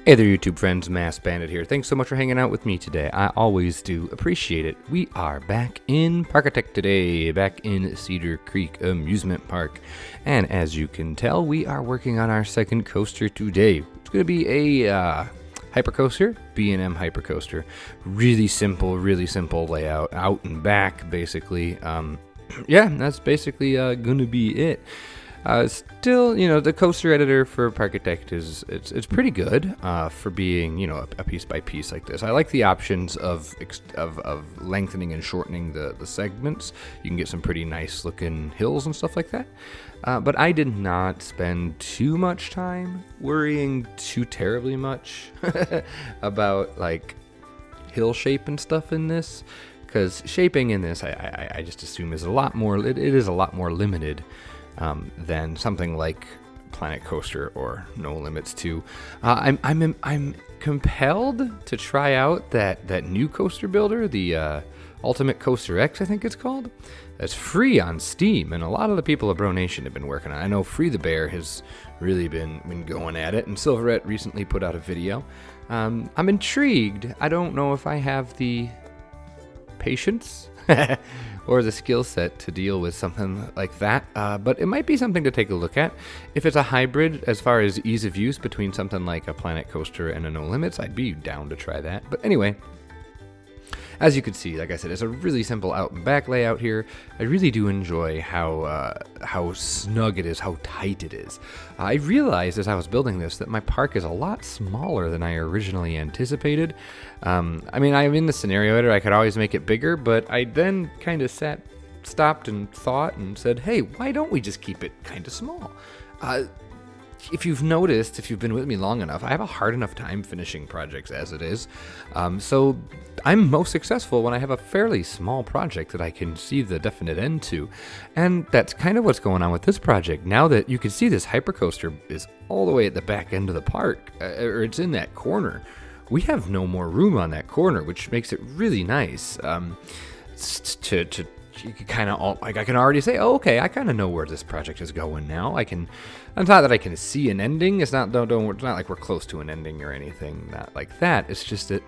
Hey there, YouTube friends, maskedbandit here. Thanks so much for hanging out with me today. I always do appreciate it. We are back in Parkitect today, back in Cedar Creek Amusement Park. And as you can tell, we are working on our second coaster today. It's going to be a hypercoaster, B&M hypercoaster. Really simple layout, out and back, basically. Yeah, that's basically going to be it. Still, the coaster editor for Parkitect it's pretty good for being, a piece by piece like this. I like the options of lengthening and shortening the segments. You can get some pretty nice looking hills and stuff like that. But I did not spend too much time worrying too terribly much about like hill shape and stuff in this, because shaping in this I just assume is a lot more. It is a lot more limited than something like Planet Coaster or No Limits 2. I'm compelled to try out that new coaster builder, the Ultimate Coaster X, I think it's called. That's free on Steam, and a lot of the people of Bro Nation have been working on it. I know Free the Bear has really been going at it, and Silverette recently put out a video. I'm intrigued. I don't know if I have the patience or the skill set to deal with something like that, but it might be something to take a look at. If it's a hybrid as far as ease of use between something like a Planet Coaster and a No Limits, I'd be down to try that. But anyway, as you can see, like I said, it's a really simple out and back layout here. I really do enjoy how snug it is, how tight it is. I realized as I was building this that my park is a lot smaller than I originally anticipated. I'm in the scenario editor, I could always make it bigger, but I then kind of stopped and thought and said, hey, why don't we just keep it kind of small? If you've noticed, if you've been with me long enough, I have a hard enough time finishing projects as it is. So I'm most successful when I have a fairly small project that I can see the definite end to. And that's kind of what's going on with this project. Now that you can see this hypercoaster is all the way at the back end of the park, or it's in that corner. We have no more room on that corner, which makes it really nice you can kind of, like, I can already say, oh, okay, I kind of know where this project is going now. It's not that I can see an ending. It's not like we're close to an ending or anything, not like that. It's just that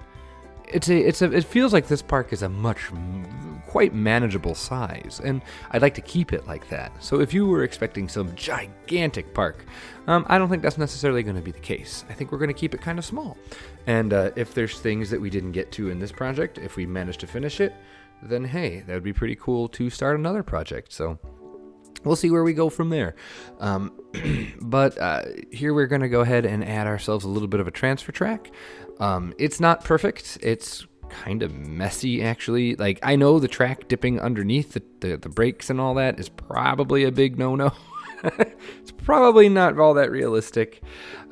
it feels like this park is a quite manageable size, and I'd like to keep it like that. So if you were expecting some gigantic park, I don't think that's necessarily going to be the case. I think we're going to keep it kind of small. And if there's things that we didn't get to in this project, if we manage to finish it, then hey, that would be pretty cool to start another project. So we'll see where we go from there. But here we're going to go ahead and add ourselves a little bit of a transfer track. It's not perfect. It's kind of messy, actually. Like, I know the track dipping underneath the brakes and all that is probably a big no-no. It's probably not all that realistic.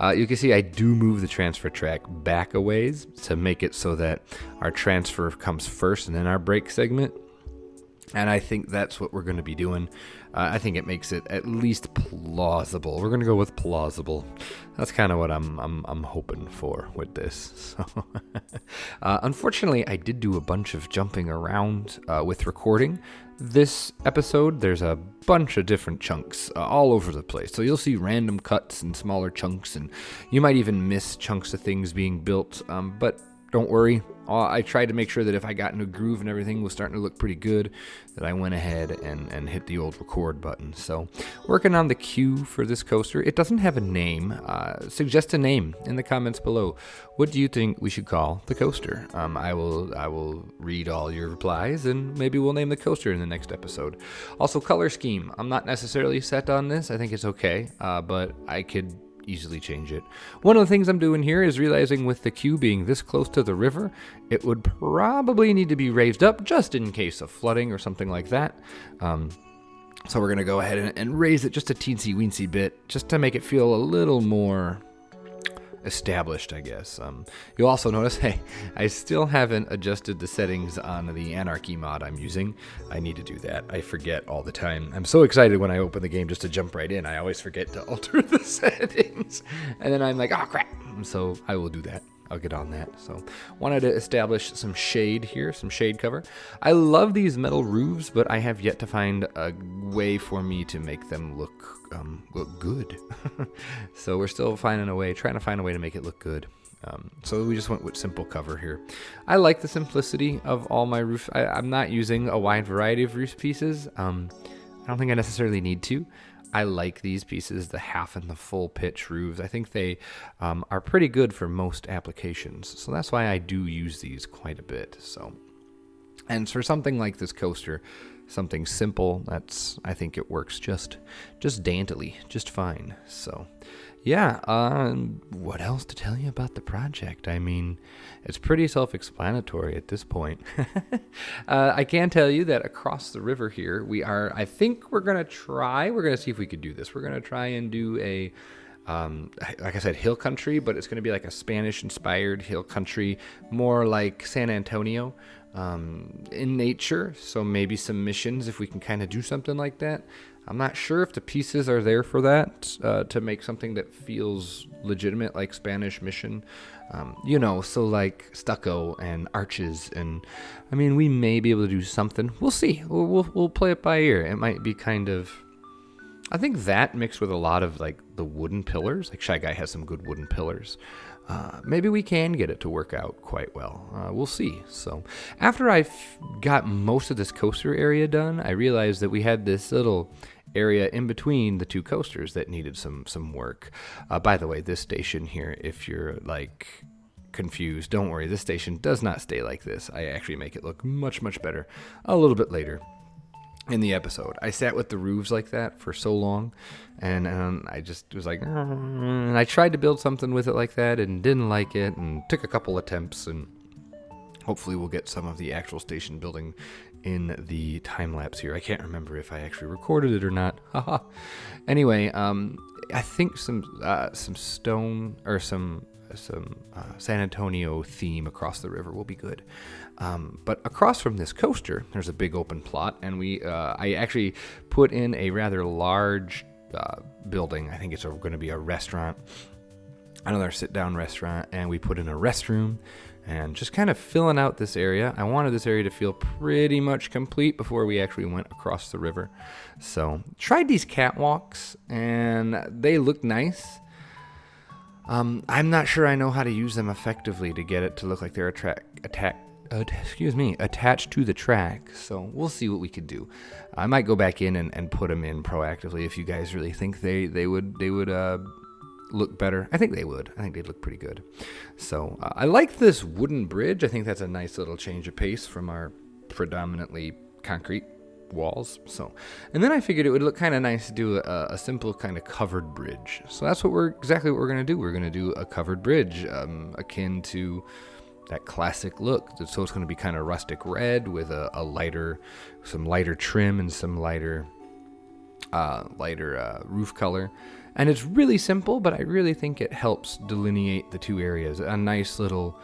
You can see I do move the transfer track back a ways to make it so that our transfer comes first and then our brake segment. And I think that's what we're going to be doing. I think it makes it at least plausible. We're going to go with plausible. That's kind of what I'm hoping for with this. So, unfortunately, I did do a bunch of jumping around with recording this episode. There's a bunch of different chunks all over the place. So you'll see random cuts and smaller chunks, and you might even miss chunks of things being built. But don't worry. I tried to make sure that if I got into a groove and everything was starting to look pretty good, that I went ahead and hit the old record button. So, working on the cue for this coaster. It doesn't have a name. Suggest a name in the comments below. What do you think we should call the coaster? I will read all your replies, and maybe we'll name the coaster in the next episode. Also, color scheme. I'm not necessarily set on this. I think it's okay, but I could easily change it. One of the things I'm doing here is realizing with the queue being this close to the river, it would probably need to be raised up just in case of flooding or something like that. So we're going to go ahead and raise it just a teensy weensy bit just to make it feel a little more established, I guess. You'll also notice, hey, I still haven't adjusted the settings on the Anarchy mod I'm using. I need to do that. I forget all the time. I'm so excited when I open the game just to jump right in. I always forget to alter the settings. And then I'm like, oh, crap. So I will do that. I'll get on that. So wanted to establish some shade here, some shade cover. I love these metal roofs, but I have yet to find a way for me to make them look good. So we're still trying to find a way to make it look good. So we just went with simple cover here. I like the simplicity of all my roof. I'm not using a wide variety of roof pieces. I don't think I necessarily need to. I like these pieces, the half and the full pitch roofs. I think they are pretty good for most applications. So that's why I do use these quite a bit. So, and for something like this coaster, something simple, I think it works just daintily, just fine. So, yeah, what else to tell you about the project? I mean, it's pretty self-explanatory at this point. I can tell you that across the river here, I think we're going to see if we could do this. We're going to try and do a, like I said, hill country, but it's going to be like a Spanish-inspired hill country, more like San Antonio in nature. So maybe some missions, if we can kind of do something like that. I'm not sure if the pieces are there for that, to make something that feels legitimate, like Spanish mission. So like stucco and arches, and I mean, we may be able to do something. We'll see. We'll play it by ear. It might be kind of, I think that mixed with a lot of like the wooden pillars. Like Shy Guy has some good wooden pillars. Maybe we can get it to work out quite well. We'll see. So after I got most of this coaster area done, I realized that we had this little area in between the two coasters that needed some work. By the way, this station here, if you're like confused, don't worry. This station does not stay like this. I actually make it look much, much better a little bit later in the episode. I sat with the roofs like that for so long, and I just was like, and I tried to build something with it like that and didn't like it, and took a couple attempts, and hopefully we'll get some of the actual station building in the time lapse here. I can't remember if I actually recorded it or not. Haha. Anyway, I think some stone or some San Antonio theme across the river will be good. But across from this coaster, there's a big open plot, and I actually put in a rather large building. I think it's going to be a restaurant, another sit-down restaurant, and we put in a restroom, and just kind of filling out this area. I wanted this area to feel pretty much complete before we actually went across the river. So tried these catwalks, and they look nice. I'm not sure I know how to use them effectively to get it to look like they're attached to the track. So we'll see what we could do. I might go back in and put them in proactively if you guys really think they would look better. I think they would. I think they'd look pretty good. So I like this wooden bridge. I think that's a nice little change of pace from our predominantly concrete walls. So, and then I figured it would look kind of nice to do a simple kind of covered bridge. So that's exactly what we're going to do. We're going to do a covered bridge, akin to that classic look. So it's going to be kind of rustic red with some lighter trim and some lighter roof color. And it's really simple, but I really think it helps delineate the two areas. A nice little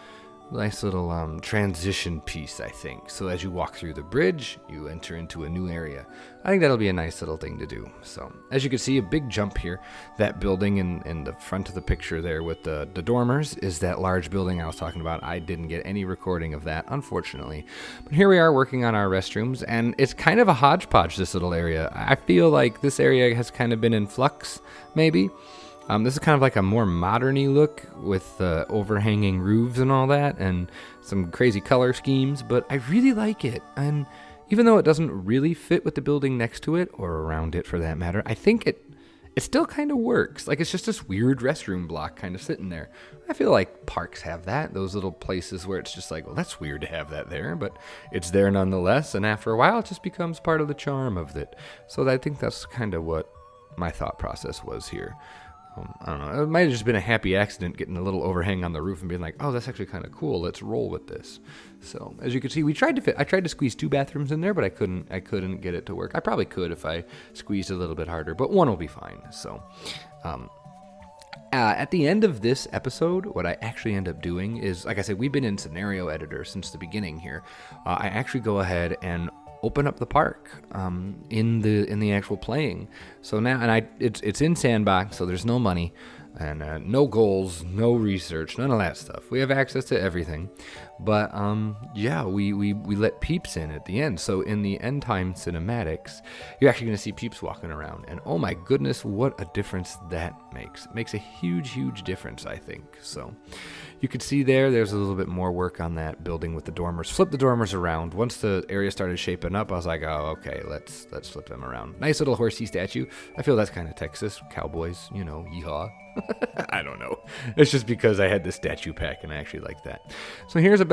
transition piece, I think. So as you walk through the bridge, you enter into a new area. I think that'll be a nice little thing to do. So as you can see, a big jump here. That building in the front of the picture there with the dormers is that large building I was talking about. I didn't get any recording of that, unfortunately. But here we are working on our restrooms, and it's kind of a hodgepodge, this little area. I feel like this area has kind of been in flux, maybe. This is kind of like a more modern-y look with overhanging roofs and all that, and some crazy color schemes, but I really like it. And even though it doesn't really fit with the building next to it, or around it for that matter, I think it still kind of works. Like, it's just this weird restroom block kind of sitting there. I feel like parks have that, those little places where it's just like, well, that's weird to have that there, but it's there nonetheless, and after a while, it just becomes part of the charm of it. So I think that's kind of what my thought process was here. I don't know. It might have just been a happy accident getting a little overhang on the roof and being like, oh, that's actually kind of cool. Let's roll with this. So as you can see, I tried to squeeze 2 bathrooms in there, but I couldn't get it to work. I probably could if I squeezed a little bit harder, but one will be fine. So, at the end of this episode, what I actually end up doing is, like I said, we've been in scenario editor since the beginning here. I actually go ahead and open up the park in the actual playing. So now, and it's in Sandbox, so there's no money. And no goals, no research, none of that stuff. We have access to everything. But yeah, we let peeps in at the end. So in the end time cinematics, you're actually going to see peeps walking around. And oh my goodness, what a difference that makes. It makes a huge, huge difference, I think. So you could see there's a little bit more work on that building with the dormers. Flip the dormers around. Once the area started shaping up, I was like, oh, okay, let's flip them around. Nice little horsey statue. I feel that's kind of Texas. Cowboys, yeehaw. I don't know. It's just because I had this statue pack and I actually like that. So here's the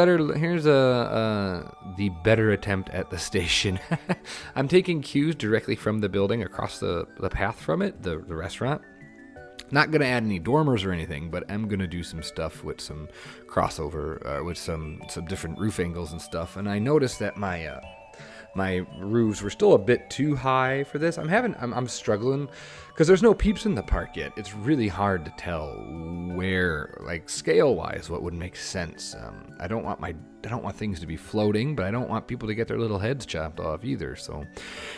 better attempt at the station. I'm taking cues directly from the building across the path from it, the restaurant. Not going to add any dormers or anything, but I'm going to do some stuff with some crossover, with some different roof angles and stuff. And I noticed that my roofs were still a bit too high for this. I'm struggling because there's no peeps in the park yet. It's really hard to tell where, like scale wise, what would make sense. I don't want things to be floating, but I don't want people to get their little heads chopped off either. So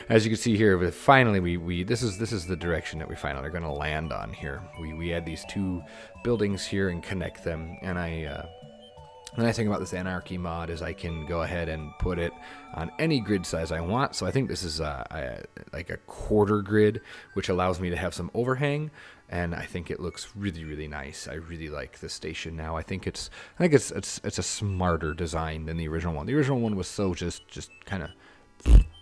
as you can see here, finally this is the direction that we finally are going to land on here. We add these two buildings here and connect them, and the nice thing about this Anarchy mod is I can go ahead and put it on any grid size I want. So I think this is like a quarter grid, which allows me to have some overhang, and I think it looks really, really nice. I really like the station now. I think it's a smarter design than the original one. The original one was so just kind of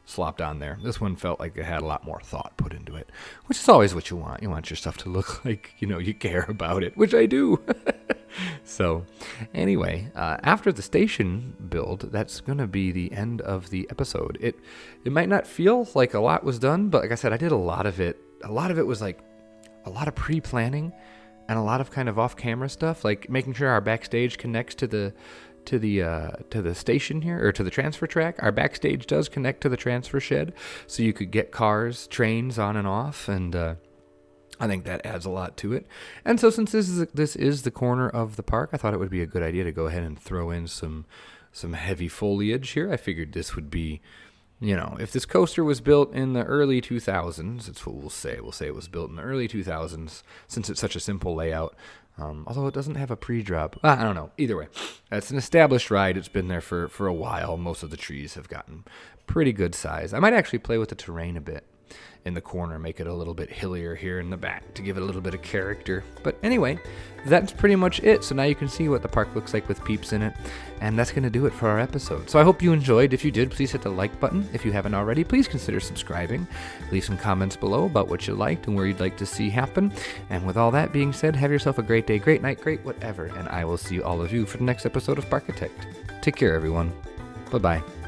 slopped on there. This one felt like it had a lot more thought put into it, which is always what you want. You want your stuff to look like you care about it, which I do. So anyway, after the station build, that's going to be the end of the episode. It might not feel like a lot was done, but like I said, I did a lot of it. A lot of it was like a lot of pre-planning and a lot of kind of off-camera stuff, like making sure our backstage connects to the station here, or to the transfer track. Our backstage does connect to the transfer shed, so you could get cars, trains on and off, and I think that adds a lot to it. And so since this is the corner of the park, I thought it would be a good idea to go ahead and throw in some heavy foliage here. I figured this would be, if this coaster was built in the early 2000s, that's what we'll say. We'll say it was built in the early 2000s, since it's such a simple layout. Although it doesn't have a pre-drop. I don't know. Either way, it's an established ride. It's been there for a while. Most of the trees have gotten pretty good size. I might actually play with the terrain a bit in the corner, make it a little bit hillier here in the back to give it a little bit of character. But anyway, that's pretty much it. So now you can see what the park looks like with peeps in it, and that's going to do it for our episode. So I hope you enjoyed. If you did, please hit the like button. If you haven't already, please consider subscribing. Leave some comments below about what you liked and where you'd like to see happen. And with all that being said, have yourself a great day, great night, great whatever, and I will see all of you for the next episode of Parkitect. Take care, everyone. Bye-bye.